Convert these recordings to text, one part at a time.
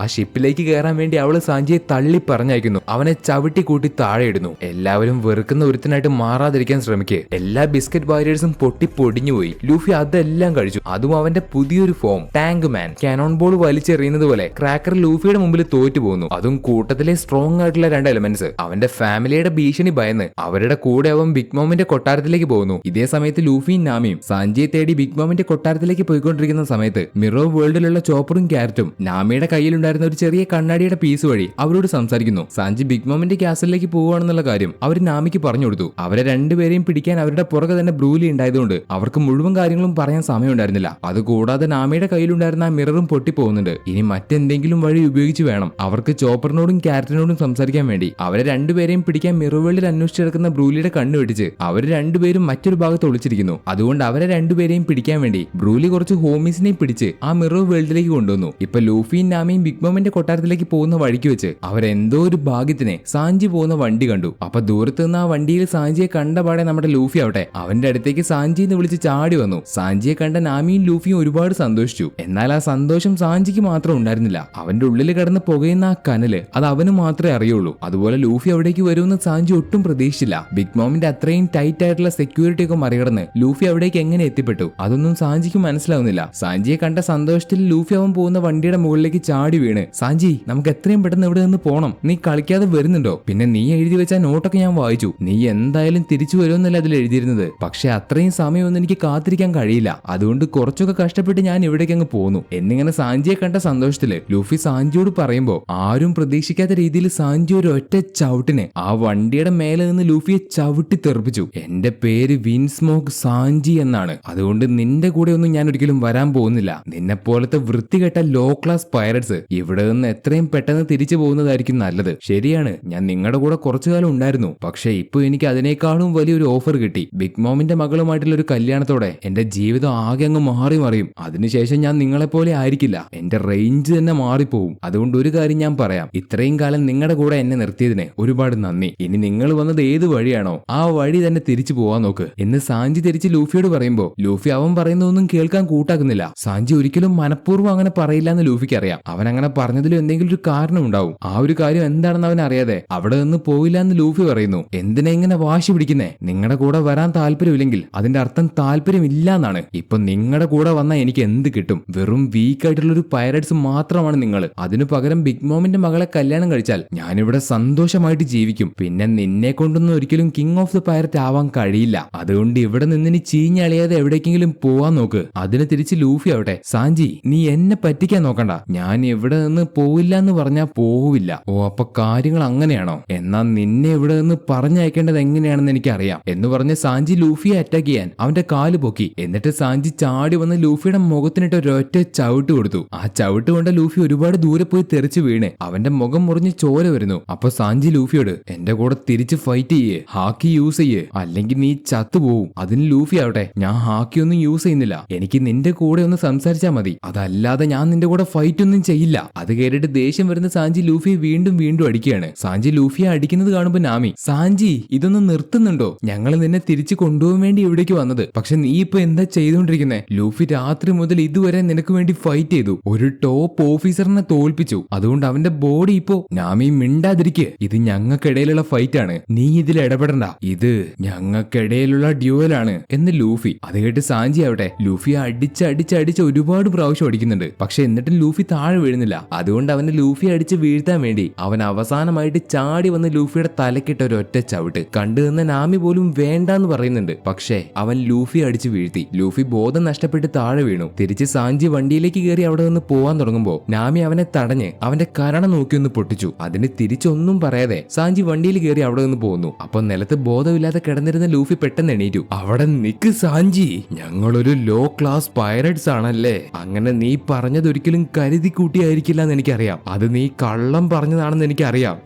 ആ ഷിപ്പിലേക്ക് കയറാൻ വേണ്ടി അവള് സാഞ്ചിയെ തള്ളി പറഞ്ഞയക്കുന്നു. അവനെ ചവിട്ടി കൂട്ടി താഴെ ഇടുന്നു. എല്ലാവരും വെറുക്കുന്ന ഒരുത്തനായിട്ട് മാറാതിരിക്കാൻ ശ്രമിക്കുക. എല്ലാ ബിസ്ക്കറ്റ് ബാരിയേഴ്സും പൊട്ടി പൊടിഞ്ഞുപോയി. ലൂഫി അതെല്ലാം കഴിച്ചു. അതും അവന്റെ പുതിയൊരു ഫോം ടാങ്ക് മാൻ. കാനോൺ ബോൾ വലിച്ചെറിയുന്നത് പോലെ ക്രാക്കർ ലൂഫിയുടെ മുമ്പിൽ തോറ്റു പോകുന്നു. അതും കൂട്ടത്തിലെ സ്ട്രോങ് ആയിട്ടുള്ള രണ്ട് എലമെന്റ്സ്. അവന്റെ ഫാമിലിയുടെ ഭീഷണി ഭയന്ന് അവരുടെ കൂടെ അവൻ ബിഗ് മോമിന്റെ കൊട്ടാരത്തിലേക്ക് പോകുന്നു. ഇതേ സമയത്ത് ലൂഫിയും നാമിയും സാഞ്ചിയെ തേടി ബിഗ് മോമിന്റെ കൊട്ടാരത്തിലേക്ക് പോയിക്കൊണ്ടിരിക്കുന്ന സമയത്ത് മിറോ വേൾഡിലുള്ള ചോപ്പറും ക്യാരറ്റും നാമിയുടെ കയ്യിലുണ്ടായിരുന്ന ഒരു ചെറിയ കണ്ണാടിയുടെ പീസ് വഴി അവരോട് സംസാരിക്കുന്നു. സാഞ്ചി ബിഗ് മോമിന്റെ ക്യാസലിലേക്ക് പോവുകയാണെന്നുള്ള കാര്യം അവർ നാമിക്ക് പറഞ്ഞു കൊടുത്തു. അവരെ രണ്ടുപേരെയും പിടിക്കാൻ അവരുടെ പുറകെ തന്നെ ബ്രൂലി ഉണ്ടായതുകൊണ്ട് അവർക്ക് മുഴുവൻ കാര്യങ്ങളും പറയാൻ സമയമുണ്ടായിരുന്നില്ല. അതുകൂടാതെ നാമിയുടെ കയ്യിലുണ്ടായിരുന്ന ആ മിററും പൊട്ടിപ്പോകുന്നുണ്ട്. ഇനി മറ്റെന്തെങ്കിലും വഴി ഉപയോഗിച്ച് വേണം അവർക്ക് ചോപ്പറിനോടും ക്യാരറ്റിനോടും സംസാരിക്കാൻ വേണ്ടി. അവരെ രണ്ടുപേരെയും പിടിക്കാൻ മിറോ വേൾഡിൽ അന്വേഷിച്ചെടുക്കുന്ന ബ്രൂലിയുടെ കണ്ണ് വെട്ടിച്ച് അവർ രണ്ടുപേരും മറ്റൊരു ഭാഗത്ത് ഒളിച്ചിരിക്കുന്നു. അതുകൊണ്ട് അവരെ രണ്ടുപേരെയും പിടിക്കാൻ വേണ്ടി ബ്രൂലി കുറച്ച് ഹോമീസിനെ പിടിച്ച് ആ മിറോ വേൾഡിലേക്ക് കൊണ്ടുവന്നു. ഇപ്പൊ ലൂഫിയും നാമിയും ബിഗ് മോമിന്റെ കൊട്ടാരത്തിലേക്ക് പോകുന്ന വഴിക്ക് വെച്ച് അവരെന്തോ ഒരു ഭാഗ്യത്തിന് സാഞ്ചി പോകുന്ന വണ്ടി കണ്ടു. അപ്പൊ ദൂരത്ത് നിന്ന് ആ വണ്ടിയിൽ സാഞ്ചിയെ കണ്ടപാടെ നമ്മുടെ ലൂഫി ആവട്ടെ അവന്റെ അടുത്തേക്ക് സാഞ്ചി എന്ന് വിളിച്ച് ചാടി വന്നു. സാഞ്ചിയെ കണ്ട നാമിയും ലൂഫിയും ഒരുപാട് സന്തോഷിച്ചു. എന്നാൽ ആ സന്തോഷം സാഞ്ചിക്ക് മാത്രം ഉണ്ടായിരുന്നില്ല. അവന്റെ ഉള്ളിൽ കിടന്ന് പുകയുന്ന ആ കനല് അത് അവന് മാത്രമേ അറിയുള്ളൂ. അതുപോലെ ലൂഫി അവിടേക്ക് വരുമെന്ന് സാഞ്ചി ഒട്ടും പ്രതീക്ഷിച്ചില്ല. ബിഗ് മോമിന്റെ അത്രയും ടൈറ്റ് ആയിട്ടുള്ള സെക്യൂരിറ്റി ഒക്കെ മറികടന്ന് ലൂഫി അവിടേക്ക് എങ്ങനെ എത്തിപ്പെട്ടു അതൊന്നും സാഞ്ചിക്ക് മനസ്സിലാവുന്നില്ല. സാഞ്ചിയെ കണ്ട സന്തോഷത്തിൽ ലൂഫി അവൻ പോകുന്ന വണ്ടിയുടെ മുകളിലേക്ക് ചാടി വീണ്, സാഞ്ചി നമുക്ക് എത്രയും പെട്ടെന്ന് ഇവിടെ നിന്ന് പോണം, നീ കളിക്കാതെ വരുന്നുണ്ടോ? പിന്നെ നീ എഴുതി വെച്ച നോട്ടൊക്കെ ഞാൻ വായിച്ചു, നീ എന്തായാലും തിരിച്ചു വരുമെന്നല്ല അതിൽ എഴുതിയിരുന്നത്. പക്ഷെ അത്രയും സമയമൊന്നും എനിക്ക് കാത്തിരിക്കാൻ കഴിയില്ല, അതുകൊണ്ട് കുറച്ചൊക്കെ കഷ്ടപ്പെട്ട് ഞാൻ ഇവിടേക്ക് അങ്ങ് പോന്നു എന്നിങ്ങനെ സാഞ്ചിയെ കണ്ട സന്തോഷത്തില് ലൂഫി സാഞ്ചിയോട് പറയുമ്പോ ആരും പ്രതീക്ഷിക്കാത്ത രീതിയിൽ സാഞ്ചി ഒരു ഒറ്റ ചവിട്ടിന് ആ വണ്ടിയുടെ മേലെ നിന്ന് ലൂഫിയെ ചവിട്ടി തെറിപ്പിച്ചു. എന്റെ പേര് വിൻസ്മോക്ക് സാഞ്ചി എന്നാണ്, അതുകൊണ്ട് നിന്റെ കൂടെ ഒന്നും ഞാൻ ഒരിക്കലും വരാൻ പോകുന്നില്ല. നിന്നെ പോലത്തെ വൃത്തികെട്ട ലോ ക്ലാസ് പൈററ്റ്സ് ഇവിടെ നിന്ന് എത്രയും പെട്ടെന്ന് തിരിച്ചു പോകുന്നതായിരിക്കും നല്ലത്. ശരിയാണ്, ഞാൻ നിങ്ങളുടെ കൂടെ കുറച്ചു കാലം ഉണ്ടായിരുന്നു, പക്ഷെ ഇപ്പൊ എനിക്ക് അതിനേക്കാളും വലിയൊരു ഓഫർ കിട്ടി. ബിഗ് മോമിന്റെ മകളുമായിട്ടുള്ള ഒരു കല്യാണത്തോടെ എന്റെ ജീവിതം ആകെ അങ്ങ് മാറി മറിയും. അതിനുശേഷം ഞാൻ നിങ്ങളെപ്പോലെ ആയിരിക്കില്ല, എന്റെ റേഞ്ച് തന്നെ മാറിപ്പോവും. അതുകൊണ്ട് ഒരു കാര്യം ഞാൻ പറയാം, ഇത്രയും കാലം നിങ്ങളുടെ കൂടെ എന്നെ നിർത്തിയതിന് ഒരുപാട് നന്ദി. ഇനി നിങ്ങൾ വന്നത് ഏത് വഴിയാണോ ആ വഴി തന്നെ തിരിച്ചു പോവാൻ നോക്ക് എന്ന് സാഞ്ചി തിരിച്ച് ലൂഫിയോട് പറയുമ്പോ ലൂഫി അവൻ പറയുന്നതൊന്നും കേൾക്കാൻ കൂട്ടാക്കുന്നില്ല. സാഞ്ചി ഒരിക്കലും മനഃപൂർവ്വം അങ്ങനെ പറയില്ല എന്ന് ലൂഫിക്ക് അറിയാം. അവൻ അങ്ങനെ പറഞ്ഞതിലും എന്തെങ്കിലും ഒരു കാരണം ഉണ്ടാവും. ആ ഒരു കാര്യം എന്താണെന്ന് അവൻ അറിയാതെ അവിടെ നിന്ന് പോയില്ല എന്ന് ലൂഫി പറയുന്നു. എന്തിനാ ഇങ്ങനെ വാശി പിടിക്കുന്നേ? നിങ്ങളുടെ കൂടെ വരാൻ താല്പര്യമില്ലെങ്കിൽ അതിന്റെ അർത്ഥം താല്പര്യമില്ല എന്നാണ്. ഇപ്പൊ നിങ്ങളുടെ കൂടെ വന്നാൽ എനിക്ക് എന്ത് കിട്ടും? വെറും വീക്ക് ആയിട്ടുള്ള ഒരു പൈററ്റ്സ് മാത്രമാണ് നിങ്ങൾ. അതിനു പകരം ബിഗ് മോമിന്റെ മകളെ കല്യാണം കഴിച്ചാൽ ഞാനിവിടെ സന്തോഷമായിട്ട് ജീവിക്കും. പിന്നെ നിന്നെ കൊണ്ടൊന്നും ഒരിക്കലും കിങ് ഓഫ് ദ പൈററ്റ് ആവാൻ കഴിയില്ല. അതുകൊണ്ട് ഇവിടെ നിന്നിനി ചീഞ്ഞളിയാതെ എവിടേക്കെങ്കിലും പോവാൻ നോക്ക്. അതിന് തിരിച്ച് ലൂഫി ആവട്ടെ, സാഞ്ചി നീ എന്നെ പറ്റിക്കാൻ നോക്കണ്ട, ഞാൻ ഇവിടെ നിന്ന് പോവില്ല എന്ന് പറഞ്ഞാൽ പോവില്ല. ഓ അപ്പൊ കാര്യങ്ങൾ അങ്ങനെയാണോ? എന്നാ നിന്നെ ഇവിടെ നിന്ന് പറഞ്ഞയക്കേണ്ടത് എങ്ങനെയാണെന്ന് എനിക്കറിയാം എന്ന് പറഞ്ഞ് സാഞ്ചി ലൂഫിയെ അറ്റാക്ക് ചെയ്യാൻ അവന്റെ കാല് പൊക്കി. എന്നിട്ട് സാഞ്ചി ചാടി വന്ന് ലൂഫിയുടെ മുഖത്തിനിട്ട് ഒരൊറ്റ ചവിട്ട് കൊടുത്തു. ആ ചവിട്ട് കൊണ്ട് ലൂഫി ഒരുപാട് ദൂരെ പോയി തെറിച്ച് വീണ് അവന്റെ മുഖം മുറിഞ്ഞ് ചോര വരുന്നു. അപ്പൊ സാഞ്ചി ലൂഫിയോട് എന്റെ കൂടെ തിരിച്ച് ഫൈറ്റ് ചെയ്യേ, ഹാക്കി യൂസ് ചെയ്യേ, അല്ലെങ്കിൽ നീ ചത്തുപോവും. അതിന് ലൂഫി ആവട്ടെ, ഞാൻ ഹാക്കി ഒന്നും യൂസ് ചെയ്യുന്നില്ല, എനിക്ക് നിന്റെ കൂടെ ഒന്ന് സംസാരിച്ചാൽ മതി, അതല്ലാതെ ഞാൻ നിന്റെ കൂടെ ഫൈറ്റ് ഒന്നും ചെയ്യില്ല. അത് കേട്ടിട്ട് ദേഷ്യം വരുന്ന സാഞ്ചി ലൂഫിയെ വീണ്ടും വീണ്ടും അടിക്കുകയാണ്. സാഞ്ചി ലൂഫിയെ അടിക്കുന്നത് കാണുമ്പോ നാമി, സാഞ്ചി ഇതൊന്നും നിർത്തുന്നുണ്ടോ? ഞങ്ങൾ നിന്നെ തിരിച്ചു കൊണ്ടുപോകാൻ വേണ്ടി ഇവിടേക്ക് വന്നത്, പക്ഷെ നീ ഇപ്പൊ എന്താ ചെയ്തുകൊണ്ടിരിക്കുന്നേ? ലൂഫി രാത്രി മുതൽ ഇതുവരെ നിനക്ക് വേണ്ടി ഫൈറ്റ് ചെയ്തു, ഒരു ടോപ്പ് ഓഫീസറിനെ തോൽപ്പിച്ചു, അതുകൊണ്ട് അവന്റെ ബോഡി ഇപ്പോ. നാമി മിണ്ടാതിരിക്കുക, ഇത് ഞങ്ങൾക്കിടയിലുള്ള ഫൈറ്റ് ആണ്, നീ ഇതിൽ ഇടപെടണ്ട, ഇത് ഞങ്ങൾക്കിടയിലുള്ള ഡ്യൂവലാണ് എന്ന് ലൂഫി. അത് കേട്ട് സാഞ്ചി ആവട്ടെ ലൂഫിയെ അടിച്ച് ഒരുപാട് പ്രാവശ്യം അടിക്കുന്നുണ്ട്. പക്ഷെ എന്നിട്ടും ലൂഫി താഴെ വീഴുന്നില്ല. അതുകൊണ്ട് അവന് ലൂഫി അടിച്ച് വീഴ്ത്താൻ വേണ്ടി അവൻ അവസാനമായിട്ട് ചാടി വന്ന് ലൂഫിയുടെ തലക്കിട്ട ഒരു ഒറ്റ ചവിട്ട്. കണ്ടു നിന്ന നാമി പോലും വേണ്ടാന്ന് പറയുന്നുണ്ട്. പക്ഷേ അവൻ ലൂഫി അടിച്ച് വീഴ്ത്തി. ലൂഫി ബോധം നഷ്ടപ്പെട്ട് താഴെ വീണു. തിരിച്ച് സാഞ്ചി വണ്ടിയിലേക്ക് കയറി അവിടെ നിന്ന് പോവാൻ തുടങ്ങുമ്പോ നാമി അവനെ തടഞ്ഞ് അവന്റെ കരണം നോക്കി ഒന്ന് പൊട്ടിച്ചു. അതിന് തിരിച്ചൊന്നും പറയാതെ സാഞ്ചി വണ്ടിയിൽ കയറി അവിടെ നിന്ന് പോകുന്നു. അപ്പൊ നിലത്ത് ബോധമില്ലാതെ കിടന്നിരുന്ന ലൂഫി പെട്ടെന്ന് എണീറ്റു. അവിടെ നിക്ക് സാഞ്ചി, ഞങ്ങളൊരു ലോ ക്ലാസ് പൈററ്റ്സ് ആണല്ലേ, അങ്ങനെ നീ പറഞ്ഞത് ഒരിക്കലും കരുതി കൂട്ടിയായിരിക്കില്ല എന്ന് എനിക്കറിയാം, അത് നീ കള്ളം പറഞ്ഞതാണെന്ന് എനിക്കറിയാം.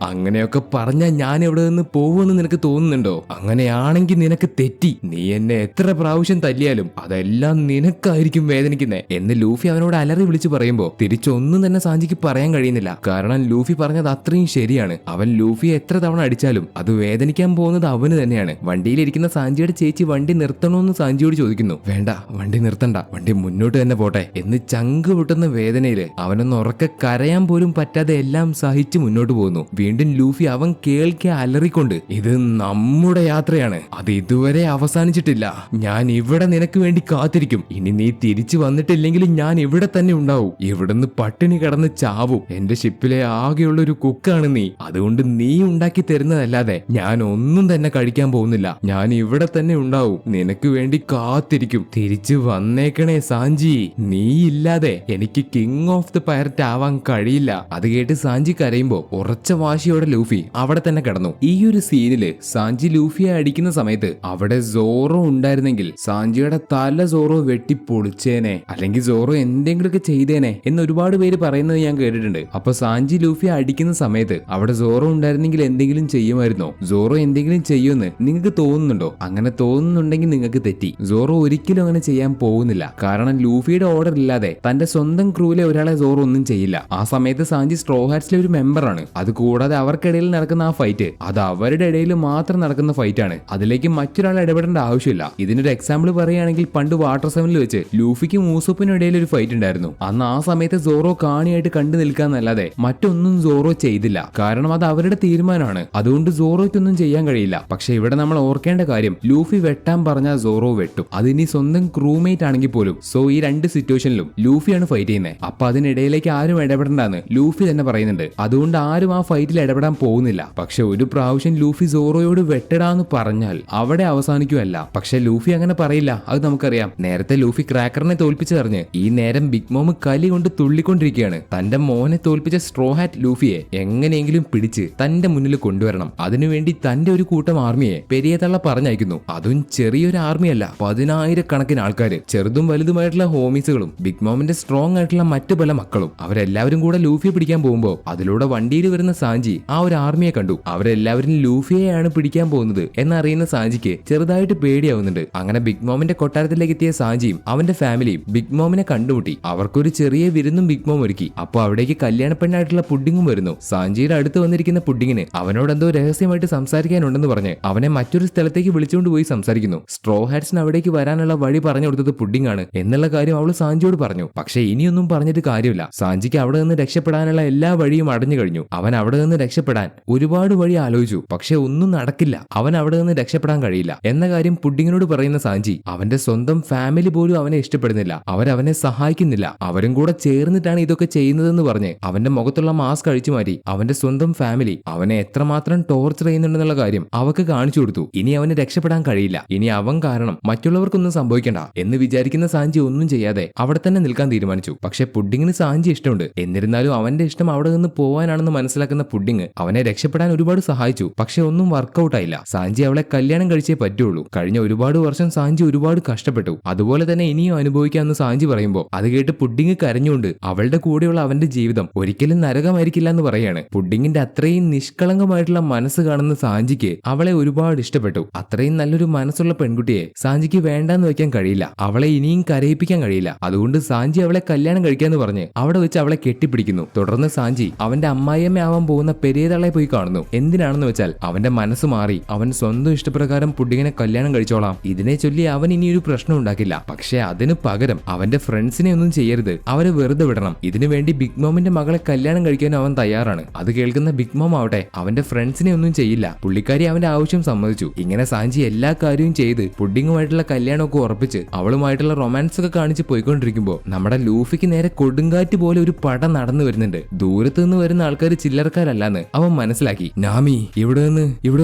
അങ്ങനെയൊക്കെ പറഞ്ഞാൽ ഞാൻ എവിടെ നിന്ന് പോകുമെന്ന് നിനക്ക് തോന്നുന്നുണ്ടോ? അങ്ങനെയാണെങ്കിൽ നിനക്ക് തെറ്റി. നീ എന്നെ എത്ര പ്രാവശ്യം തല്ലിയാലും അതെല്ലാം നിനക്കായിരിക്കും വേദനിക്കുന്നേ എന്ന് ലൂഫി അവനോട് അലറി വിളിച്ചു പറയുമ്പോ തിരിച്ചൊന്നും തന്നെ സാഞ്ചിക്ക് പറയാൻ കഴിയുന്നില്ല. കാരണം ലൂഫി പറഞ്ഞത് അത്രയും ശരിയാണ്. അവൻ ലൂഫിയെ എത്ര തവണ അടിച്ചാലും അത് വേദനിക്കാൻ പോകുന്നത് അവന് തന്നെയാണ്. വണ്ടിയിലിരിക്കുന്ന സാഞ്ചിയുടെ ചേച്ചി വണ്ടി നിർത്തണോന്ന് സാഞ്ചിയോട് ചോദിക്കുന്നു. വേണ്ട, വണ്ടി നിർത്തണ്ട, വണ്ടി മുന്നോട്ട് തന്നെ പോട്ടെ എന്ന് ചങ്ക് പൊട്ടുന്ന വേദനയില് അവനൊന്ന് ഉറക്കെ ഉറക്കെ കരയാൻ പോലും പറ്റാതെ എല്ലാം സഹിച്ച് മുന്നോട്ട് പോകുന്നു. വീണ്ടും ലൂഫി അവൻ കേൾക്കെ അലറിക്കൊണ്ട്, ഇത് നമ്മുടെ യാത്രയാണ്, അത് ഇതുവരെ അവസാനിച്ചിട്ടില്ല. ഞാൻ ഇവിടെ നിനക്ക് വേണ്ടി കാത്തിരിക്കും. ഇനി നീ തിരിച്ചു വന്നിട്ടില്ലെങ്കിലും ഞാൻ ഇവിടെ തന്നെ ഉണ്ടാവും. ഇവിടുന്ന് പട്ടിണി കിടന്ന് ചാവും. എന്റെ ഷിപ്പിലെ ആകെയുള്ള ഒരു കുക്കാണ് നീ. അതുകൊണ്ട് നീ ഉണ്ടാക്കി തരുന്നതല്ലാതെ ഞാൻ ഒന്നും തന്നെ കഴിക്കാൻ പോകുന്നില്ല. ഞാൻ ഇവിടെ തന്നെ ഉണ്ടാവും, നിനക്ക് വേണ്ടി കാത്തിരിക്കും. തിരിച്ചു വന്നേക്കണേ സാഞ്ചി. നീ ഇല്ലാതെ എനിക്ക് കിങ് ഓഫ് ദി പൈററ്റ് ആവാൻ കഴിയില്ല. അത് കേട്ട് സാഞ്ചി കരയുമ്പോ ഉറച്ച വാശിയോടെ ലൂഫി അവിടെ തന്നെ കിടന്നു. ഈ ഒരു സീനില് സാഞ്ചി ലൂഫിയെ അടിക്കുന്ന സമയത്ത് അവിടെ സോറോ ഉണ്ടായിരുന്നെങ്കിൽ സാഞ്ചിയുടെ തല സോറോ വെട്ടി പൊളിച്ചേനെ, അല്ലെങ്കിൽ സോറോ എന്തെങ്കിലുമൊക്കെ ചെയ്തേനെ എന്ന് ഒരുപാട് പേര് പറയുന്നത് ഞാൻ കേട്ടിട്ടുണ്ട്. അപ്പൊ സാഞ്ചി ലൂഫിയെ അടിക്കുന്ന സമയത്ത് അവിടെ സോറോ ഉണ്ടായിരുന്നെങ്കിൽ എന്തെങ്കിലും ചെയ്യുമായിരുന്നോ? സോറോ എന്തെങ്കിലും ചെയ്യുമെന്ന് നിങ്ങൾക്ക് തോന്നുന്നുണ്ടോ? അങ്ങനെ തോന്നുന്നുണ്ടെങ്കിൽ നിങ്ങൾക്ക് തെറ്റി. സോറോ ഒരിക്കലും അങ്ങനെ ചെയ്യാൻ പോകുന്നില്ല. കാരണം ലൂഫിയുടെ ഓർഡർ ഇല്ലാതെ തന്റെ സ്വന്തം ക്രൂവിലെ ഒരാളെ സോറോ ഒന്നും ചെയ്യില്ല. ആ സമയത്ത് സാഞ്ചി സ്ട്രോ ഹാറ്റ്സിലെ ഒരു മെമ്പറാണ്. അത് കൂടാതെ അവർക്കിടയിൽ നടക്കുന്ന ആ ഫൈറ്റ് അത് അവരുടെ ഇടയിൽ മാത്രം നടക്കുന്ന ഫൈറ്റ് ആണ്. അതിലേക്ക് മറ്റൊരാൾ ഇടപെടേണ്ട ആവശ്യമില്ല. ഇതിനൊരു എക്സാമ്പിൾ പറയുകയാണെങ്കിൽ പണ്ട് വാട്ടർ 7 വെച്ച് ലൂഫിക്കും ഊസോപ്പിനും ഇടയിൽ ഒരു ഫൈറ്റ് ഉണ്ടായിരുന്നു. അന്ന് ആ സമയത്ത് സോറോ കാണിയായിട്ട് കണ്ടു നിൽക്കാന്നല്ലാതെ മറ്റൊന്നും സോറോ ചെയ്തില്ല. കാരണം അത് അവരുടെ തീരുമാനമാണ്. അതുകൊണ്ട് സോറോയ്ക്കൊന്നും ചെയ്യാൻ കഴിയില്ല. പക്ഷെ ഇവിടെ നമ്മൾ ഓർക്കേണ്ട കാര്യം, ലൂഫി വെട്ടാൻ പറഞ്ഞാൽ സോറോ വെട്ടും. അതിനി സ്വന്തം ക്രൂമേറ്റ് ആണെങ്കിൽ പോലും. സോ ഈ രണ്ട് സിറ്റുവേഷനിലും ലൂഫിയാണ് ഫൈറ്റ് ചെയ്യുന്നത്. അപ്പൊ അതിനിടയിലേക്ക് ആരും ഇടപെടണ്ടെന്ന് ലൂഫി തന്നെ പറയുന്നുണ്ട്. അതുകൊണ്ട് ആരും ആ ഫൈറ്റിൽ ഇടപെടാൻ പോകുന്നില്ല. പക്ഷെ ഒരു പ്രാവശ്യം ലൂഫി സോറോയോട് വെട്ടടാന്ന് പറഞ്ഞാൽ അവിടെ അവസാനിക്കുമല്ല. പക്ഷെ ലൂഫി അങ്ങനെ പറയില്ല. അത് നമുക്കറിയാം. നേരത്തെ ലൂഫി ക്രാക്കറിനെ തോൽപ്പിച്ചറിഞ്ഞ് ഈ നേരം ബിഗ് മോം കലി കൊണ്ട് തുള്ളിക്കൊണ്ടിരിക്കുകയാണ്. തന്റെ മോനെ തോൽപ്പിച്ച സ്ട്രോ ഹാറ്റ് ലൂഫിയെ എങ്ങനെയെങ്കിലും പിടിച്ച് തന്റെ മുന്നിൽ കൊണ്ടുവരണം. അതിനുവേണ്ടി തന്റെ ഒരു കൂട്ടം ആർമിയെ പെരിയ തള്ള പറഞ്ഞയക്കുന്നു. അതും ചെറിയൊരു ആർമിയല്ല, 10,000 ആൾക്കാര്, ചെറുതും വലുതുമായിട്ടുള്ള ഹോമീസുകളും ബിഗ് മോമിന്റെ സ്ട്രോങ് ആയിട്ടുള്ള മറ്റു പല മക്കളും. അവരെല്ലാവരും കൂടെ ലൂഫിയെ പിടിക്കാൻ പോകുമ്പോ അതിലൂടെ വണ്ടിയിൽ വരുന്ന സാഞ്ചി ആ ഒരു ആർമിയെ കണ്ടു. അവരെല്ലാവരും ലൂഫിയെയാണ് പിടിക്കാൻ പോകുന്നത് എന്നറിയുന്ന സാഞ്ചിക്ക് ചെറുതായിട്ട് പേടിയാവുന്നുണ്ട്. അങ്ങനെ ബിഗ് മോമിന്റെ കൊട്ടാരത്തിലേക്ക് എത്തിയ സാഞ്ചിയും അവന്റെ ഫാമിലിയും ബിഗ് മോമിനെ കണ്ടുമുട്ടി. അവർക്കൊരു ചെറിയ വിരുന്നും ബിഗ് മോം ഒരുക്കി. അപ്പോൾ അവിടേക്ക് കല്യാണ പെണ്ണായിട്ടുള്ള പുഡിങ്ങും വരുന്നു. സാഞ്ചിയുടെ അടുത്ത് വന്നിരിക്കുന്ന പുഡിങ്ങിന് അവനോട് എന്തോ രഹസ്യമായിട്ട് സംസാരിക്കാനുണ്ടെന്ന് പറഞ്ഞ് അവനെ മറ്റൊരു സ്ഥലത്തേക്ക് വിളിച്ചുകൊണ്ട് പോയി സംസാരിക്കുന്നു. സ്ട്രോ ഹാറ്റ്സിന് അവിടേക്ക് വരാനുള്ള വഴി പറഞ്ഞു കൊടുത്തത് പുഡിംഗ് ആണ് എന്നുള്ള കാര്യം അവൾ സാഞ്ചിയോട് പറഞ്ഞു. പക്ഷെ ഇനിയൊന്നും പറഞ്ഞിട്ട് കാര്യമില്ല. സാഞ്ചിക്ക് അവിടെ നിന്ന് രക്ഷപ്പെടാനുള്ള എല്ലാ വഴിയും അടഞ്ഞു കഴിഞ്ഞു. അവൻ അവിടെ നിന്ന് രക്ഷപ്പെടാൻ ഒരുപാട് വഴി ആലോചിച്ചു. പക്ഷെ ഒന്നും നടക്കില്ല. അവൻ അവിടെ നിന്ന് രക്ഷപ്പെടാൻ കഴിയില്ല എന്ന കാര്യം പുഡിങ്ങിനോട് പറയുന്ന സാഞ്ചി അവന്റെ സ്വന്തം ഫാമിലി പോലും അവനെ ഇഷ്ടപ്പെടുന്നില്ല. അവരവനെ സഹായിക്കുന്നില്ല. അവരും കൂടെ ചേർന്നിട്ടാണ് ഇതൊക്കെ ചെയ്യുന്നതെന്ന് പറഞ്ഞ് അവന്റെ മുഖത്തുള്ള മാസ്ക് അഴിച്ചു മാറ്റി അവന്റെ സ്വന്തം ഫാമിലി അവനെ എത്രമാത്രം ടോർച്ചർ ചെയ്യുന്നുണ്ടെന്നുള്ള കാര്യം അവക്ക് കാണിച്ചു കൊടുത്തു. ഇനി അവന് രക്ഷപ്പെടാൻ കഴിയില്ല. ഇനി അവൻ കാരണം മറ്റുള്ളവർക്കൊന്നും സംഭവിക്കണ്ട എന്ന് വിചാരിക്കുന്ന സാഞ്ചി ഒന്നും ചെയ്യാതെ അവിടെ തന്നെ നിൽക്കാൻ തീരുമാനിച്ചു. പക്ഷെ പുഡിങ്ങിന് സാഞ്ചി ഇഷ്ടമുണ്ട്. എന്നിരുന്നാലും അവന്റെ ഇഷ്ടം അവിടെ നിന്ന് പോവാനാണെന്ന് മനസ്സിലാക്കുന്ന പുഡിങ് അവനെ രക്ഷപ്പെടാൻ ഒരുപാട് സഹായിച്ചു. പക്ഷെ ഒന്നും വർക്കൗട്ട് ആയില്ല. സാഞ്ചി അവളെ കല്യാണം കഴിച്ചേ പറ്റുള്ളൂ. കഴിഞ്ഞ ഒരുപാട് വർഷം സാഞ്ചി ഒരുപാട് കഷ്ടപ്പെട്ടു. അതുപോലെ തന്നെ ഇനിയും അനുഭവിക്കാമെന്ന് സാഞ്ചി പറയുമ്പോൾ അത് കേട്ട് പുഡിങ് കരഞ്ഞുകൊണ്ട് അവളുടെ കൂടെയുള്ള അവന്റെ ജീവിതം ഒരിക്കലും നരകമായിരിക്കില്ല എന്ന് പറയാണ്. പുഡിങ്ങിന്റെ അത്രയും നിഷ്കളങ്കമായിട്ടുള്ള മനസ്സ് കാണുന്ന സാഞ്ചിക്ക് അവളെ ഒരുപാട് ഇഷ്ടപ്പെട്ടു. അത്രയും നല്ലൊരു മനസ്സുള്ള പെൺകുട്ടിയെ സാഞ്ചിക്ക് വേണ്ടാന്ന് വെക്കാൻ കഴിയില്ല. അവളെ ഇനിയും കരയിപ്പിക്കാൻ കഴിയില്ല. അതുകൊണ്ട് സാഞ്ചി അവളെ കല്യാണം കഴിക്കാന്ന് പറഞ്ഞ് അവിടെ വെച്ച് അവളെ കെട്ടിപ്പിടിക്കുന്നു. തുടർന്ന് സാഞ്ചി അവന്റെ അമ്മായിയമ്മ ആവാൻ പോകുന്ന പെരിയതളെ പോയി കാണുന്നു. എന്തിനാണെന്ന് വെച്ചാൽ അവന്റെ മനസ്സ് മാറി അവൻ സ്വന്തം ഇഷ്ടപ്രകാരം പുഡിങ്ങിനെ കല്യാണം കഴിച്ചോളാം. ഇതിനെ ചൊല്ലി അവൻ ഇനി ഒരു പ്രശ്നം ഉണ്ടാക്കില്ല. പക്ഷെ അതിന് പകരം അവന്റെ ഫ്രണ്ട്സിനെ ഒന്നും ചെയ്യരുത്, അവരെ വെറുതെ വിടണം. ഇതിനു വേണ്ടി ബിഗ് മോമിന്റെ മകളെ കല്യാണം കഴിക്കാൻ അവൻ തയ്യാറാണ്. അത് കേൾക്കുന്ന ബിഗ് മോം ആവട്ടെ അവന്റെ ഫ്രണ്ട്സിനെ ഒന്നും ചെയ്യില്ല. പുള്ളിക്കാരി അവന്റെ ആവശ്യം സമ്മതിച്ചു. ഇങ്ങനെ സാഞ്ചി എല്ലാ കാര്യവും ചെയ്ത് പുഡിങ്ങുമായിട്ടുള്ള കല്യാണമൊക്കെ ഉറപ്പിച്ച് അവളുമായിട്ടുള്ള റൊമാൻസ് ഒക്കെ കാണിച്ച് പോയിക്കൊണ്ടിരിക്കുമ്പോ നമ്മുടെ ലൂഫിക്ക് നേരെ കൊടുങ്കാറ്റ് പോലെ ഒരു പട നടന്നു വരുന്നുണ്ട്. ദൂരത്ത് നിന്ന് വരുന്ന ആൾക്കാർ ചില്ലറക്കാരല്ലാന്ന് അവൻ മനസ്സിലാക്കി. നാമി ഇവിടെ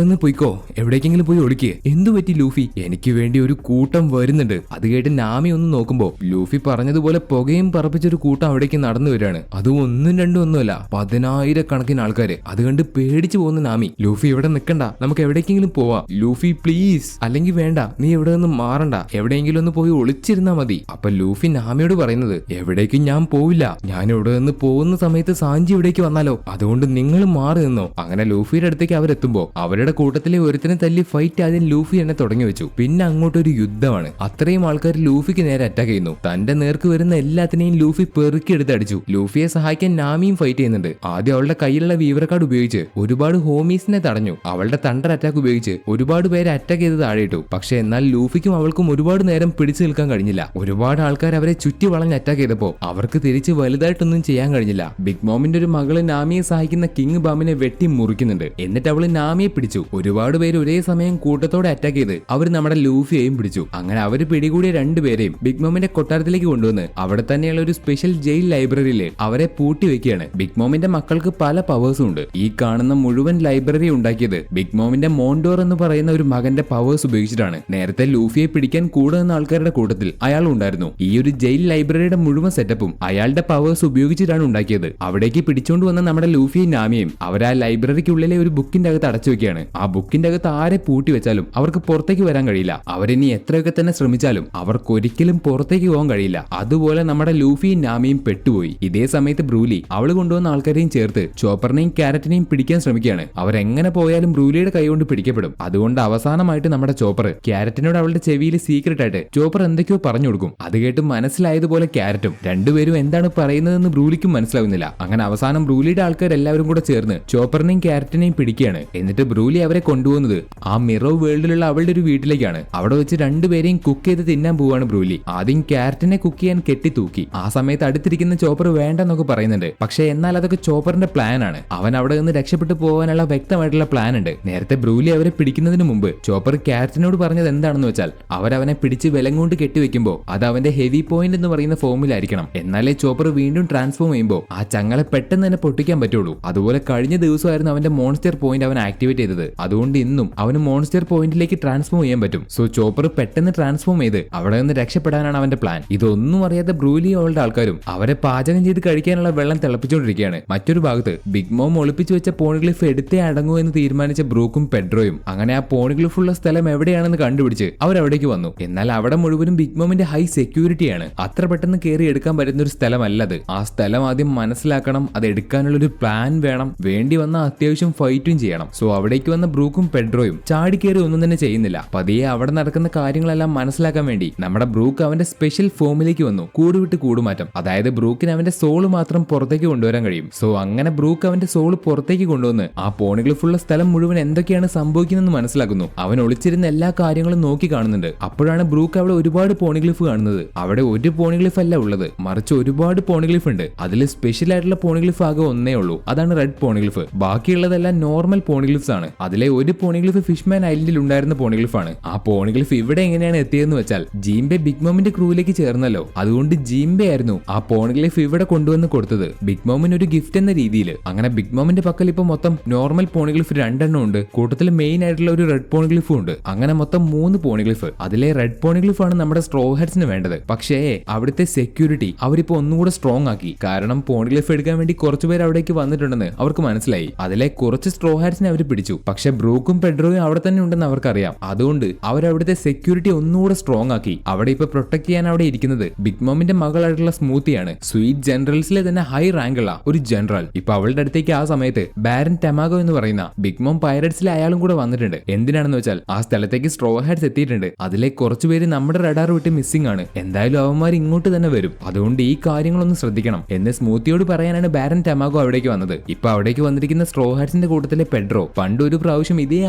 നിന്ന് പോയിക്കോ, എവിടേക്കെങ്കിലും പോയി ഒളിക്ക്. എന്തു പറ്റി ലൂഫി? എനിക്ക് വേണ്ടി ഒരു കൂട്ടം വരുന്നുണ്ട്. അത് കേട്ട് നാമി ഒന്ന് നോക്കുമ്പോ ലൂഫി പറഞ്ഞതുപോലെ പുകയും പറപ്പിച്ചൊരു കൂട്ടം അവിടേക്ക് നടന്നു വരികയാണ്. അതും ഒന്നും രണ്ടും ഒന്നുമല്ല, 10,000 ആൾക്കാര്. അത് കണ്ട് പേടിച്ചു പോകുന്ന നാമി, ലൂഫി ഇവിടെ നിൽക്കണ്ട, നമുക്ക് എവിടേക്കെങ്കിലും പോവാം. Luffy please. അല്ലെങ്കിൽ വേണ്ട, നീ ഇവിടെ നിന്ന് മാറണ്ട, എവിടെയെങ്കിലും ഒന്ന് പോയി ഒളിച്ചിരുന്നാ മതി. അപ്പൊ ലൂഫി നാമിയോട് പറയുന്നത്, എവിടേക്കും ഞാൻ പോവില്ല. ഞാൻ ഇവിടെ നിന്ന് പോകുന്ന സമയത്ത് സാഞ്ചി ഇവിടേക്ക് വന്നാലോ, അതുകൊണ്ട് നിങ്ങൾ മാറി നിന്നോ. അങ്ങനെ ലൂഫിയുടെ അടുത്തേക്ക് അവരെത്തുമ്പോ അവരുടെ കൂട്ടത്തിലെ ഒരുത്തിനെ തല്ലി ഫൈറ്റ് ആദ്യം ലൂഫി എന്നെ തുടങ്ങി വെച്ചു. പിന്നെ അങ്ങോട്ടൊരു യുദ്ധമാണ്. അത്രയും ആൾക്കാർ ലൂഫിക്ക് നേരെ അറ്റാക്ക് ചെയ്യുന്നു. തന്റെ നേർക്ക് വരുന്ന എല്ലാത്തിനെയും ലൂഫി പെറുക്കിയെടുത്ത് അടിച്ചു. ലൂഫിയെ സഹായിക്കാൻ നാമിയും ഫൈറ്റ് ചെയ്യുന്നുണ്ട്. ആദ്യം അവളുടെ കയ്യിലുള്ള വീവർ കാർഡ് ഉപയോഗിച്ച് ഒരുപാട് ഹോമീസിനെ തടഞ്ഞു. അവളുടെ തണ്ടർ അറ്റാക്ക് ഉപയോഗിച്ച് ഒരുപാട് പേരെ അറ്റാക്ക് ചെയ്ത് താഴെയിട്ടു. പക്ഷെ എന്നാൽ ലൂഫിക്കും അവൾക്കും ഒരുപാട് നേരം പിടിച്ചു നിൽക്കാൻ കഴിഞ്ഞില്ല. ഒരുപാട് ആൾക്കാർ അവരെ ചുറ്റി വളഞ്ഞ് അറ്റാക്ക് ചെയ്തപ്പോ അവർക്ക് തിരിച്ച് വലുതായിട്ടൊന്നും അവർക്കൊന്നും ചെയ്യാൻ കഴിഞ്ഞില്ല. ബിഗ് മോമിന്റെ ഒരു മകള് നാമിയെ സഹായിക്കുന്ന കിങ് ബാമിനെ വെട്ടി മുറിക്കുന്നുണ്ട്. എന്നിട്ട് അവള് നാമിയെ പിടിച്ചു. ഒരുപാട് പേര് ഒരേ സമയം കൂട്ടത്തോടെ അറ്റാക്ക് ചെയ്ത് അവർ നമ്മുടെ ലൂഫിയെയും പിടിച്ചു. അങ്ങനെ അവര് പിടികൂടിയ രണ്ടുപേരെയും ബിഗ് മോമിന്റെ കൊട്ടാരത്തിലേക്ക് കൊണ്ടുവന്ന് അവിടെ തന്നെയുള്ള ഒരു സ്പെഷ്യൽ ജയിൽ ലൈബ്രറിയില് അവരെ പൂട്ടി വെക്കുകയാണ്. ബിഗ് മോമിന്റെ മക്കൾക്ക് പല പവേഴ്സും ഉണ്ട്. ഈ കാണുന്ന മുഴുവൻ ലൈബ്രറി ഉണ്ടാക്കിയത് ബിഗ് മോമിന്റെ മോണ്ടോർ എന്ന് പറയുന്ന ഒരു മകന്റെ പവേഴ്സ് ഉപയോഗിച്ചിട്ടാണ്. നേരത്തെ ലൂഫിയെ പിടിക്കാൻ കൂടെ നിന്ന ആൾക്കാരുടെ കൂട്ടത്തിൽ അയാൾ ഉണ്ടായിരുന്നു. ഈ ഒരു ജയിൽ ലൈബ്രറിയുടെ മുഴുവൻ സെറ്റപ്പും അയാളുടെ പവേഴ്സ് ഉപയോഗിച്ചിട്ടാണ് ഉണ്ടാക്കിയത്. അവിടേക്ക് പിടിച്ചോണ്ട് വന്ന നമ്മുടെ ലൂഫിയും നാമിയും അവർ ആ ലൈബ്രറിക്കുള്ളിലെ ഒരു ബുക്കിന്റെ അകത്ത് അടച്ചു വെക്കുകയാണ്. ആ ബുക്കിന്റെ അകത്ത് ആരെ പൂട്ടി വെച്ചാലും അവർക്ക് പുറത്തേക്ക് വരാൻ കഴിയില്ല. അവരിനി എത്രയൊക്കെ തന്നെ ശ്രമിച്ചാലും അവർക്ക് ഒരിക്കലും പുറത്തേക്ക് പോകാൻ കഴിയില്ല. അതുപോലെ നമ്മുടെ ലൂഫിയും നാമിയും പെട്ടുപോയി. ഇതേ സമയത്ത് ബ്രൂലി അവള് കൊണ്ടുവന്ന ആൾക്കാരെയും ചേർത്ത് ചോപ്പറിനെയും ക്യാരറ്റിനെയും പിടിക്കാൻ ശ്രമിക്കുകയാണ്. അവരെങ്ങനെ പോയാലും ബ്രൂലിയുടെ കൈകൊണ്ട് പിടിക്കപ്പെടും. അതുകൊണ്ട് അവസാനമായിട്ട് നമ്മുടെ ചോപ്പർ ക്യാരറ്റിനോട് അവളുടെ ചെവിയിൽ സീക്രട്ട് ആയിട്ട് ചോപ്പർ എന്തൊക്കെയോ പറഞ്ഞു കൊടുക്കും. അത് കേട്ട് മനസ്സിലായതുപോലെ ക്യാരറ്റും രണ്ടുപേരും എന്താണ് പറയുന്നതെന്ന് ബ്രൂലിക്കും മനസ്സിലാവുന്നില്ല. അങ്ങനെ അവസാനം ബ്രൂലിയുടെ ആൾക്കാർ എല്ലാവരും കൂടെ ചേർന്ന് ചോപ്പറിനെയും ക്യാരറ്റിനെയും പിടിക്കുകയാണ്. എന്നിട്ട് ബ്രൂലി അവരെ കൊണ്ടുപോകുന്നത് ആ മിറോ വേൾഡിലുള്ള അവളുടെ ഒരു വീട്ടിലേക്കാണ്. അവിടെ വെച്ച് രണ്ടുപേരെയും കുക്ക് ചെയ്ത് തിന്നാൻ പോവാണ് ബ്രൂലി. ആദ്യം ക്യാരറ്റിനെ കുക്ക് ചെയ്യാൻ കെട്ടി തൂക്കി. ആ സമയത്ത് അടുത്തിരിക്കുന്ന ചോപ്പർ വേണ്ടെന്നൊക്കെ പറയുന്നുണ്ട്. പക്ഷെ എന്നാൽ അതൊക്കെ ചോപ്പറിന്റെ പ്ലാൻ ആണ്. അവൻ അവിടെ നിന്ന് രക്ഷപ്പെട്ടു പോകാനുള്ള വ്യക്തമായിട്ടുള്ള പ്ലാൻ ഉണ്ട്. നേരത്തെ ബ്രൂലി അവരെ പിടിക്കുന്നതിന് മുമ്പ് ചോപ്പർ ക്യാരറ്റിനോട് പറഞ്ഞത് എന്താണെന്ന് വെച്ചാൽ അവരവനെ പിടിച്ച് വിലം കൊണ്ട് കെട്ടിവെക്കുമ്പോൾ അത് അവന്റെ ഹെവി പോയിന്റ് എന്ന് പറയുന്ന ഫോമിലായിരിക്കണം. എന്നാലേ ചോപ്പർ വീണ്ടും ട്രാൻസ്ഫോം ചെയ്യുമ്പോൾ ആ ചങ്ങളെ പെട്ടെന്ന് തന്നെ പൊട്ടിക്കാൻ പറ്റുള്ളൂ. അതുപോലെ കഴിഞ്ഞ ദിവസമായിരുന്നു അവന്റെ മോൺസ്റ്റർ പോയിന്റ് അവൻ ആക്ടിവേറ്റ് ചെയ്തത്. അതുകൊണ്ട് ഇന്നും അവന് മോൺസ്റ്റർ പോയിന്റിലേക്ക് ട്രാൻസ്ഫോം ചെയ്യാൻ പറ്റും. സോ ചോപ്പർ പെട്ടെന്ന് ട്രാൻസ്ഫോം ചെയ്ത് അവിടെ നിന്ന് രക്ഷപ്പെടാനാണ് അവന്റെ പ്ലാൻ. ഇതൊന്നും അറിയാത്ത ബ്രൂലി അവളുടെ ആൾക്കാരും അവരെ പാചകം ചെയ്ത് കഴിക്കാനുള്ള വെള്ളം തിളപ്പിച്ചുകൊണ്ടിരിക്കുകയാണ്. മറ്റൊരു ഭാഗത്ത് ബിഗ് മോം ഒളിപ്പിച്ചു വെച്ച പോണിഗ്ലിഫ് എടുത്തേ അടങ്ങൂ എന്ന് തീരുമാനിച്ച ബ്രൂക്കും പെഡ്രോയും അങ്ങനെ ആ പോണിഗ്ലിഫ് ഉള്ള സ്ഥലം എവിടെയാണെന്ന് കണ്ടുപിടിച്ച് അവരവിടേക്ക് വന്നു. എന്നാൽ അവിടെ മുഴുവനും ബിഗ് മോമിന്റെ ഹൈ സെക്യൂരിറ്റിയാണ്. അത്ര പെട്ടെന്ന് കയറി എടുക്കാൻ പറ്റുന്ന ഒരു സ്ഥലമല്ലത്. ആ സ്ഥലം ആദ്യം മനസ്സിലാക്കണം. അത് എടുക്കാനുള്ള ഒരു പ്ലാൻ വേണം. വേണ്ടി വന്ന അത്യാവശ്യം ഫൈറ്റും ചെയ്യണം. സോ അവിടേക്ക് വന്ന ബ്രൂക്കും പെഡ്രോയും ചാടിക്കേറി ഒന്നും തന്നെ ചെയ്യുന്നില്ല. പതിയെ അവിടെ നടക്കുന്ന കാര്യങ്ങളെല്ലാം മനസ്സിലാക്കാൻ വേണ്ടി നമ്മുടെ ബ്രൂക്ക് അവന്റെ സ്പെഷ്യൽ ഫോമിലേക്ക് വന്നു. കൂടുവിട്ട് കൂടുമാറ്റം. അതായത് ബ്രൂക്കിന് അവന്റെ സോള് മാത്രം പുറത്തേക്ക് കൊണ്ടുവരാൻ കഴിയും. സോ അങ്ങനെ ബ്രൂക്ക് അവന്റെ സോള് പുറത്തേക്ക് കൊണ്ടുവന്ന് ആ പോണിഗ്ലിഫുള്ള സ്ഥലം മുഴുവൻ എന്തൊക്കെയാണ് സംഭവിക്കുന്നതെന്ന് മനസ്സിലാക്കുന്നു. അവൻ ഒളിച്ചിരുന്ന എല്ലാ കാര്യങ്ങളും നോക്കി കാണുന്നുണ്ട്. അപ്പോഴാണ് ബ്രൂക്ക് അവിടെ ഒരുപാട് പോണിഗ്ലിഫ് കാണുന്നത്. അവിടെ ഒരു പോണിഗ്ലിഫ് അല്ല ഉള്ളത്, മറിച്ച് ഒരുപാട് പോണിഗ്ലിഫ് ഉണ്ട്. അതിൽ സ്പെഷ്യൽ ആയിട്ടുള്ള പോണിഗ്ലിഫ് ആകെ ഒന്നേ ഉള്ളൂ. അതാണ് റെഡ് പോണിഗ്ലിഫ്. ബാക്കിയുള്ളതെല്ലാം നോർമൽ പോണിഗ്ലിഫ്സ് ആണ്. അതിലെ ഒരു പോണിഗ്ലിഫ് ഫിഷ്മാൻ ഐലൻഡിൽ ഉണ്ടായിരുന്ന പോണിഗ്ലിഫ് ആണ്. ആ പോണിഗ്ലിഫ് ഇവിടെ എങ്ങനെയാണ് എത്തിയതെന്ന് വെച്ചാൽ ജീംബെ ബിഗ് മോമിന്റെ ക്രൂവിലേക്ക് ചേർന്നല്ലോ. അതുകൊണ്ട് ജീംബെ ആയിരുന്നു ആ പോണിഗ്ലിഫ് ഇവിടെ കൊണ്ടുവന്ന് കൊടുത്തത് ബിഗ് മോമിന് ഒരു ഗിഫ്റ്റ് എന്ന രീതിയിൽ. അങ്ങനെ ബിഗ് മോമിന്റെ പക്കൽ ഇപ്പൊ മൊത്തം നോർമൽ പോണിഗ്ലിഫ് 2 ഉണ്ട്. കൂട്ടത്തിൽ മെയിൻ ആയിട്ടുള്ള ഒരു റെഡ് പോണിഗ്ലിഫും ഉണ്ട്. അങ്ങനെ മൊത്തം 3 പോണിഗ്ലിഫ്. അതിലെ റെഡ് പോണിഗ്ലിഫ് ആണ് നമ്മുടെ സ്ട്രോ ഹെഡ്സിന് വേണ്ടത്. പക്ഷേ അവിടുത്തെ സെക്യൂരിറ്റി അവരിപ്പോ ഒന്നുകൂടെ സ്ട്രോങ് ആക്കി. കാരണം പോണിഗ്ലിഫ് എടുക്കാൻ വേണ്ടി കുറച്ചുപേർ അവിടേക്ക് വന്നിട്ടുണ്ടെന്ന് അവർക്ക് മനസ്സിലായി. അതിലെ കുറച്ച് സ്ട്രോ ഹെഡ്സിനെ അവർ പിടിച്ചു. പക്ഷെ ബ്രൂക്കും പെഡ്രോയും അവിടെ തന്നെ ഉണ്ടെന്ന് അവർക്കറിയാം. അതുകൊണ്ട് അവരവിടുത്തെ സെക്യൂരിറ്റി ഒന്നുകൂടെ സ്ട്രോങ് ആക്കി. അവിടെ ഇപ്പൊ പ്രൊട്ടക്ട് ചെയ്യാൻ അവിടെ ഇരിക്കുന്നത് ബിഗ് മോമിന്റെ മകളായിട്ടുള്ള സ്മൂത്തിയാണ്. സ്വീറ്റ് ജനറൽസിലെ തന്നെ ഹൈ റാങ്ക് ഉള്ള ഒരു ജനറൽ. ഇപ്പൊ അവളുടെ അടുത്തേക്ക് ആ സമയത്ത് ബാരൻ ടെമാഗോ എന്ന് പറയുന്ന ബിഗ് മോം പൈററ്റ്സിലെ അയാളും കൂടെ വന്നിട്ടുണ്ട്. എന്തിനാണെന്ന് വെച്ചാൽ ആ സ്ഥലത്തേക്ക് സ്ട്രോ ഹെഡ്സ് എത്തിയിട്ടുണ്ട്. അതിലെ കുറച്ചുപേര് നമ്മുടെ റഡാർ വിട്ട് മിസ്സിംഗ് ആണ്. എന്തായാലും അവന്മാർ ഇങ്ങോട്ട് തന്നെ വരും. അതുകൊണ്ട് ഈ കാര്യങ്ങളൊന്നും ശ്രദ്ധിക്കണം എന്ന് സ്മൂത്തിയോട് പറയാനാണ് ബാരൻ ടെമാഗോ അവിടേക്ക് വന്നത്. ഇപ്പൊ അവിടേക്ക് വന്നിരിക്കുന്ന സ്ട്രോ ഹെഡ്സിന്റെ കൂട്ടത്തിലെ പെഡ്രോ പണ്ട് ഒരു പ്രാവശ്യം ഇതേ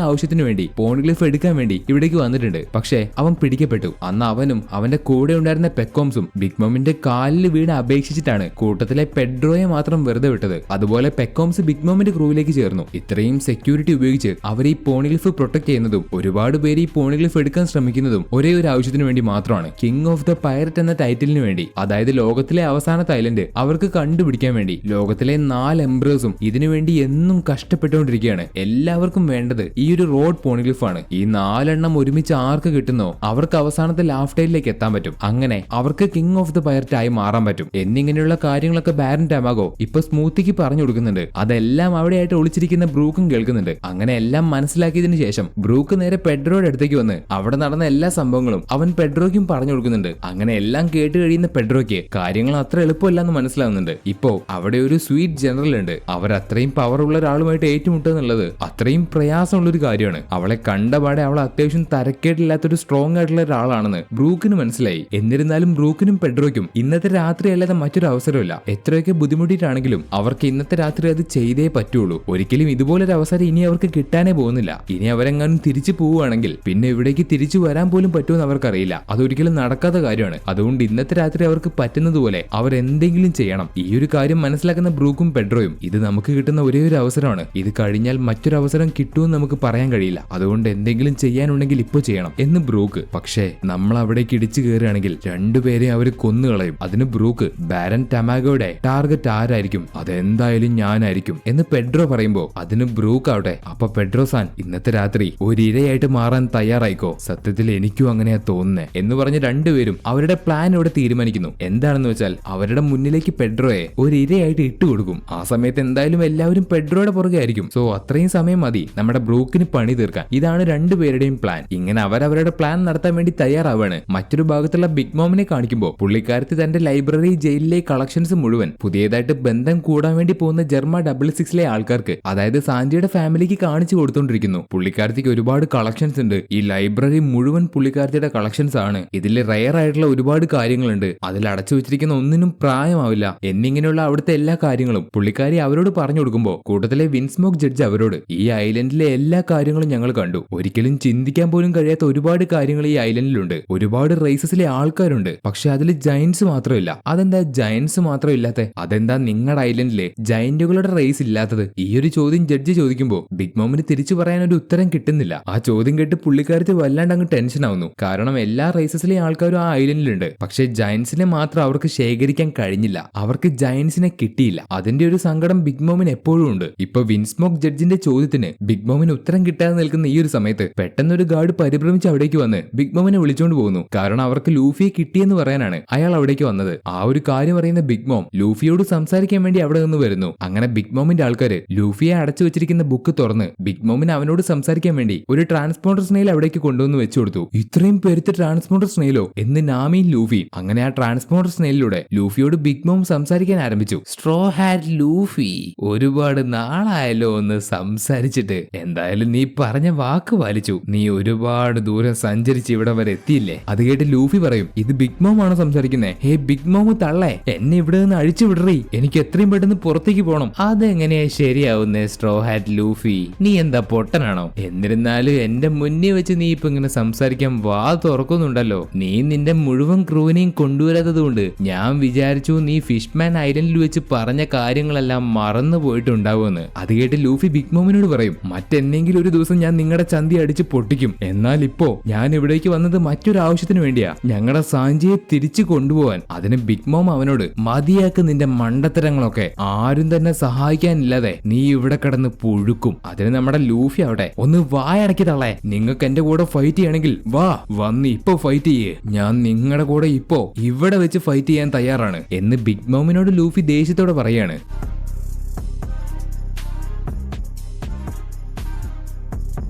ആവശ്യത്തിന് വേണ്ടി പോണിഗ്ലിഫ് എടുക്കാൻ വേണ്ടി ഇവിടേക്ക് വന്നിട്ടുണ്ട്. പക്ഷേ അവൻ പിടിക്കപ്പെട്ടു. അന്ന് അവനും അവന്റെ കൂടെ ഉണ്ടായിരുന്ന പെക്കോംസും ബിഗ് മോമിന്റെ കാലിൽ വീണ് അപേക്ഷിച്ചിട്ടാണ് കൂട്ടത്തിലെ പെഡ്രോയെ മാത്രം വെറുതെ വിട്ടത്. അതുപോലെ പെക്കോംസ് ബിഗ് മോമിന്റെ ക്രൂവിലേക്ക് ചേർന്നു. ഇത്രയും സെക്യൂരിറ്റി ഉപയോഗിച്ച് അവർ ഈ പോണിഗ്ലിഫ് പ്രൊട്ടക്ട് ചെയ്യുന്നതും ഒരുപാട് പേര് ഈ പോണിഗ്ലിഫ് എടുക്കാൻ ശ്രമിക്കുന്നതും ഒരേ ഒരു ആവശ്യത്തിന് വേണ്ടി മാത്രമാണ്. കിങ് ഓഫ് ദ പൈററ്റ് എന്ന ടൈറ്റിലിന് വേണ്ടി. അതായത് ലോകത്തിലെ അവസാനത്തെ ഐലൻഡ് അവർക്ക് കണ്ടുപിടിക്കാൻ വേണ്ടി ലോകത്തിലെ 4 എംബ്രേഴ്സും ഇതിനുവേണ്ടി എന്നും കഷ്ടപ്പെട്ടുകൊണ്ടിരിക്കുകയാണ്. എല്ലാവർക്കും വേണ്ടത് ഈ ഒരു റോഡ് പോണിഗ്ലിഫ് ആണ്. ഈ 4 എണ്ണം ഒരുമിച്ച് ആർക്ക് കിട്ടുന്നോ അവർക്ക് അവസാനത്തെ ലാഫ് ടൈലിലേക്ക് എത്താൻ പറ്റും. അങ്ങനെ അവർക്ക് കിങ് ഓഫ് ദ പൈററ്റ് ആയി മാറാൻ പറ്റും. എന്നിങ്ങനെയുള്ള കാര്യങ്ങളൊക്കെ ബാരൻ ടെമാഗോ ഇപ്പൊ സ്മൂത്തിക്ക് പറഞ്ഞു കൊടുക്കുന്നുണ്ട്. അതെല്ലാം അവിടെയായിട്ട് ഒളിച്ചിരിക്കുന്ന ബ്രൂക്കും കേൾക്കുന്നുണ്ട്. അങ്ങനെ എല്ലാം മനസ്സിലാക്കിയതിനു ശേഷം ബ്രൂക്ക് നേരെ പെഡ്രോയുടെ അടുത്തേക്ക് വന്ന് അവിടെ നടന്ന എല്ലാ സംഭവങ്ങളും അവൻ പെഡ്രോയ്ക്കും പറഞ്ഞു കൊടുക്കുന്നുണ്ട്. അങ്ങനെ എല്ലാം കേട്ട് കഴിയുന്ന പെഡ്രോയ്ക്ക് കാര്യങ്ങൾ അത്ര എളുപ്പമല്ലെന്ന് മനസ്സിലാവുന്നുണ്ട്. ഇപ്പോ അവിടെ ഒരു സ്വീറ്റ് ജനറൽ ഉണ്ട്. അവർ അത്രയും പവർ ഉള്ള ഒരാളുമായിട്ട് ഏറ്റുമുട്ടുക എന്നുള്ളത് അത്രയും പ്രയാസമുള്ള ഒരു കാര്യമാണ്. അവളെ കണ്ടപാടെ അവൾ അത്യാവശ്യം തരക്കേടില്ലാത്തൊരു സ്ട്രോങ് ആയിട്ടുള്ള ഒരാളാണെന്ന് ബ്രൂക്കിന് മനസ്സിലായി. എന്നിരുന്നാലും ബ്രൂക്കിനും പെഡ്രോയ്ക്കും ഇന്നത്തെ രാത്രി അല്ലാതെ മറ്റൊരു അവസരമില്ല. എത്രയൊക്കെ ബുദ്ധിമുട്ടിയിട്ടാണെങ്കിലും അവർക്ക് ഇന്നത്തെ രാത്രി അത് ചെയ്തേ പറ്റുള്ളൂ. ഒരിക്കലും ഇതുപോലൊരു അവസരം ഇനി അവർക്ക് കിട്ടാനേ പോകുന്നില്ല. ഇനി അവരെങ്ങാനും തിരിച്ചു പോവുകയാണെങ്കിൽ പിന്നെ ഇവിടേക്ക് തിരിച്ചു വരാൻ പോലും പറ്റുമെന്ന് അവർക്കറിയില്ല. അതൊരിക്കലും നടക്കാത്ത കാര്യമാണ്. അതുകൊണ്ട് ഇന്നത്തെ രാത്രി അവർക്ക് പറ്റുന്നതുപോലെ അവർ എന്തെങ്കിലും എന്തെങ്കിലും ചെയ്യണം. ഈ ഒരു കാര്യം മനസ്സിലാക്കുന്ന ബ്രൂക്കും പെഡ്രോയും ഇത് നമുക്ക് കിട്ടുന്ന ഒരേ ഒരു അവസരമാണ്, ഇത് കഴിഞ്ഞാൽ മറ്റൊരു അവസരം കിട്ടുമെന്ന് നമുക്ക് പറയാൻ കഴിയില്ല, അതുകൊണ്ട് എന്തെങ്കിലും ചെയ്യാനുണ്ടെങ്കിൽ ഇപ്പൊ ചെയ്യണം എന്ന് ബ്രൂക്ക്. പക്ഷേ നമ്മൾ അവിടേക്ക് ഇടിച്ചു കയറുകയാണെങ്കിൽ രണ്ടുപേരെയും അവർ കൊന്നുകളയും. അതിന് ബ്രൂക്ക് ബാരൻ ടമാഗോയുടെ ടാർഗറ്റ് ആരായിരിക്കും, അതെന്തായാലും ഞാനായിരിക്കും എന്ന് പെഡ്രോ പറയുമ്പോ അതിന് ബ്രൂക്ക് ആവട്ടെ, അപ്പൊ പെഡ്രോ സാൻ ഇന്നത്തെ രാത്രി ഒരു ഇരയായിട്ട് മാറാൻ തയ്യാറായിക്കോ, സത്യത്തിൽ എനിക്കും അങ്ങനെയാ തോന്നുന്നേ എന്ന് പറഞ്ഞ് രണ്ടുപേരും അവരുടെ പ്ലാൻ ഇവിടെ തീരുമാനിക്കുന്നു. എന്താണെന്ന് വെച്ചാൽ അവരുടെ മുന്നിലേക്ക് പെഡ്രോയെ ഒരു ഇരയായിട്ട് ഇട്ടുകൊടുക്കും. ആ സമയത്ത് എന്തായാലും എല്ലാവരും പെഡ്രോയുടെ പുറകെ ആയിരിക്കും. സോ അത്രയും സമയം മതി നമ്മുടെ ബ്രൂക്കിന് പണി തീർക്കാൻ. ഇതാണ് രണ്ടുപേരുടെയും പ്ലാൻ. ഇങ്ങനെ അവരവരുടെ പ്ലാൻ നടത്താൻ വേണ്ടി തയ്യാറാവാണ്. മറ്റൊരു ഭാഗത്തുള്ള ബിഗ് മോമിനെ കാണിക്കുമ്പോൾ പുള്ളിക്കാരത്തി തന്റെ ലൈബ്രറി ജയിലിലെ കളക്ഷൻസ് മുഴുവൻ പുതിയതായിട്ട് ബന്ധം കൂടാൻ വേണ്ടി പോകുന്ന ജർമ്മ 66 ആൾക്കാർക്ക്, അതായത് സാഞ്ചിയുടെ ഫാമിലിക്ക് കാണിച്ചു കൊടുത്തോണ്ടിരിക്കുന്നു. പുള്ളിക്കാരത്തിക്ക് ഒരുപാട് കളക്ഷൻസ് ഉണ്ട്. ഈ ലൈബ്രറി മുഴുവൻ പുള്ളിക്കാരത്തിയുടെ കളക്ഷൻസ് ആണ്. ഇതിൽ റയർ ആയിട്ടുള്ള ഒരുപാട് കാര്യങ്ങളുണ്ട്. അതിൽ അടച്ചു വെച്ചിരിക്കുന്ന ഒന്നിനും പ്രായമാവില്ല എന്നിങ്ങനെയുള്ള അവിടുത്തെ എല്ലാ കാര്യങ്ങളും പുള്ളിക്കാരി അവരോട് പറഞ്ഞു കൊടുക്കുമ്പോൾ കൂട്ടത്തിലെ വിൻസ്മോക്ക് ജഡ്ജ് അവരോട് ഈ ഐലൻഡിലെ എല്ലാ കാര്യങ്ങളും ഞങ്ങൾ കണ്ടു. ഒരിക്കലും ചിന്തിക്കാൻ പോലും കഴിയാത്ത ഒരുപാട് കാര്യങ്ങൾ ഈ ഐലൻഡിലുണ്ട്. ഒരുപാട് റേസസിലെ ആൾക്കാരുണ്ട്. പക്ഷെ അതിൽ ജയന്റ്സ് മാത്രമില്ല. അതെന്താ ജയന്റ്സ് മാത്രം ഇല്ലാത്ത? അതെന്താ നിങ്ങളുടെ ഐലൻഡിലെ ജയന്റുകളുടെ റേസ് ഇല്ലാത്തത്? ഈ ഒരു ചോദ്യം ജഡ്ജി ചോദിക്കുമ്പോൾ ബിഗ് മോമിന് തിരിച്ചു പറയാൻ ഒരു ഉത്തരം കിട്ടുന്നില്ല. ആ ചോദ്യം കേട്ട് പുള്ളിക്കാരത്തി വല്ലാണ്ട് അങ്ങ് ടെൻഷൻ ആവുന്നു. കാരണം എല്ലാ റേസസിലെ ആൾക്കാരും ആ ഐലൻഡിലുണ്ട്. പക്ഷെ ജയന്റ്സിനെ മാത്രം അവർക്ക് ശേഖരിക്കാൻ കഴിഞ്ഞില്ല. അവർക്ക് ജയന്റ്സിനെ കിട്ടിയില്ല. അതിന്റെ ഒരു സങ്കടം ബിഗ് മോമിന് എപ്പോഴും ഉണ്ട്. ഇപ്പൊ വിൻസ്മോക്ക് ജഡ്ജിന്റെ ചോദ്യത്തിന് ബിഗ് മോമിന് ഉത്തരം കിട്ടാതെ നിൽക്കുന്ന ഈ ഒരു സമയത്ത് പെട്ടെന്നൊരു ഗാർഡ് പരിഭ്രമിച്ച് അവിടേക്ക് വന്ന് ബിഗ് മോമിനെ വിളിച്ചോണ്ട് പോകുന്നു. കാരണം അവർക്ക് ലൂഫിയെ കിട്ടിയെന്ന് പറയാനാണ് അയാൾ അവിടേക്ക് വന്നത്. ആ ഒരു കാര്യം അറിയുന്ന ബിഗ് മോം ലൂഫിയോട് സംസാരിക്കാൻ വേണ്ടി അവിടെ നിന്ന് വരുന്നു. അങ്ങനെ ബിഗ് മോമിന്റെ ആൾക്കാര് ലൂഫിയെ അടച്ചു വെച്ചിരിക്കുന്ന ബുക്ക് തുറന്ന് ബിഗ് മോമിന് അവനോട് സംസാരിക്കാൻ വേണ്ടി ഒരു ട്രാൻസ്പോണ്ടർ സ്നെയിൽ അവിടേക്ക് കൊണ്ടുവന്ന് വെച്ചു കൊടുത്തു. ഇത്രയും പേരുത്തെ ട്രാൻസ്പോണ്ടർ സ്നെയിലോ എന്ന് നാമിയും ലൂഫിയും. അങ്ങനെ ആ ട്രാൻസ്പോണ്ടർ സ്നെയിലൂടെ ലൂഫിയോട് ബിഗ് മോം സംസാരിക്കാൻ ആരംഭിച്ചു. സ്ട്രോ ഹാറ്റ് ലൂഫി, ഒരുപാട് നാളായല്ലോ ഒന്ന് സംസാരിച്ചിട്ട്. എന്തായാലും നീ പറഞ്ഞ വാക്ക് പാലിച്ചു. നീ ഒരുപാട് ദൂരം സഞ്ചരിച്ച് ഇവിടെ വരെ എത്തിയില്ലേ? അത് കേട്ട് ലൂഫി പറയും, ഇത് ബിഗ് മോം ആണ് സംസാരിക്കുന്നേ. ഹേ ബിഗ് മോം തള്ളേ, എന്നെ ഇവിടെ നിന്ന് അഴിച്ചു വിടറി, എനിക്ക് എത്രയും പെട്ടെന്ന് പുറത്തേക്ക് പോകണം. അതെങ്ങനെയാ ശരിയാവുന്നേ സ്ട്രോ ഹാറ്റ് ലൂഫി? നീ എന്താ പൊട്ടനാണോ? എന്നിരുന്നാലും എന്റെ മുന്നിൽ വെച്ച് നീ ഇപ്പൊ ഇങ്ങനെ സംസാരിക്കാൻ വാ തുറക്കുന്നുണ്ടല്ലോ. നീ നിന്റെ മുഴുവൻ ക്രൂവിനെയും കൊണ്ടുവരാത്തത് കൊണ്ട് ഞാൻ വിചാരിച്ചു നീ ഫിഷ്മാൻ ഐലൻഡിൽ വെച്ച് പറഞ്ഞ കാര്യങ്ങളെല്ലാം മറന്നു പോയിട്ടുണ്ടാവുമെന്ന്. അത് കേട്ട് ലൂഫി ബിഗ് മോമിനോട് പറയും, മറ്റെന്തെങ്കിലും ഒരു ദിവസം ഞാൻ നിങ്ങളുടെ ചന്തി അടിച്ച് പൊട്ടിക്കും. എന്നാൽ ഇപ്പോ ഞാൻ ഇവിടേക്ക് വന്നത് മറ്റൊരു ആവശ്യത്തിന് വേണ്ടിയാ, ഞങ്ങളുടെ സാഞ്ചിയെ തിരിച്ചു കൊണ്ടുപോവാൻ. അതിന് ബിഗ് മോം അവനോട്, മതിയാക്ക് നിന്റെ മണ്ടത്തരങ്ങളൊക്കെ, ആരും തന്നെ സഹായിക്കാനില്ലാതെ നീ ഇവിടെ കിടന്ന് പുഴുക്കും. അതിന് നമ്മുടെ ലൂഫി ആവട്ടെ, ഒന്ന് വായടക്കി തള്ളേ, നിങ്ങൾക്ക് എന്റെ കൂടെ ഫൈറ്റ് ചെയ്യണമെങ്കിൽ വാ, വന്ന് ഇപ്പൊ ഫൈറ്റ് ചെയ്യേ, ഞാൻ നിങ്ങളുടെ കൂടെ ഇപ്പോ ഇവിടെ വെച്ച് ഫൈറ്റ് ചെയ്യാൻ തയ്യാറാണ് എന്ന് ബിഗ് മോമിനോട് ലൂഫി ദേഷ്യത്തോടെ പറയാണ്.